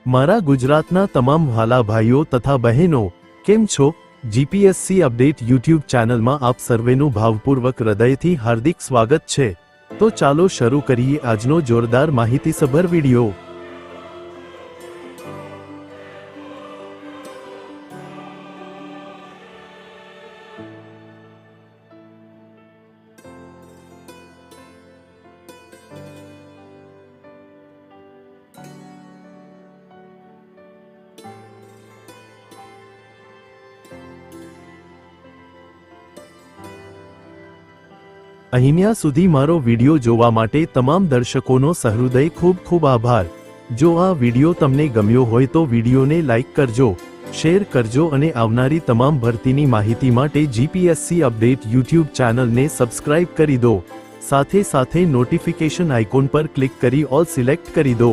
મારા ગુજરાતના તમામ વહાલા ભાઈઓ તથા બહેનો, કેમ છો? જીપીએસસી અપડેટ યુટ્યુબ ચેનલમાં આપ સર્વેનું ભાવપૂર્વક હૃદયથી હાર્દિક સ્વાગત છે। તો ચાલો શરૂ કરીએ આજનો જોરદાર માહિતીસભર વિડિયો। અહીંયા સુધી મારો વિડિયો જોવા માટે તમામ દર્શકોનો સહૃદય ખૂબ ખૂબ આભાર। જો આ વિડિયો તમને ગમ્યો હોય તો વિડિયોને લાઈક કરજો, શેર કરજો અને આવનારી તમામ ભરતીની માહિતી માટે જીપીએસસી અપડેટ યુટ્યુબ ચેનલને સબસ્ક્રાઇબ કરી દો। સાથે સાથે નોટિફિકેશન આઇકોન પર ક્લિક કરી ઓલ સિલેક્ટ કરી દો।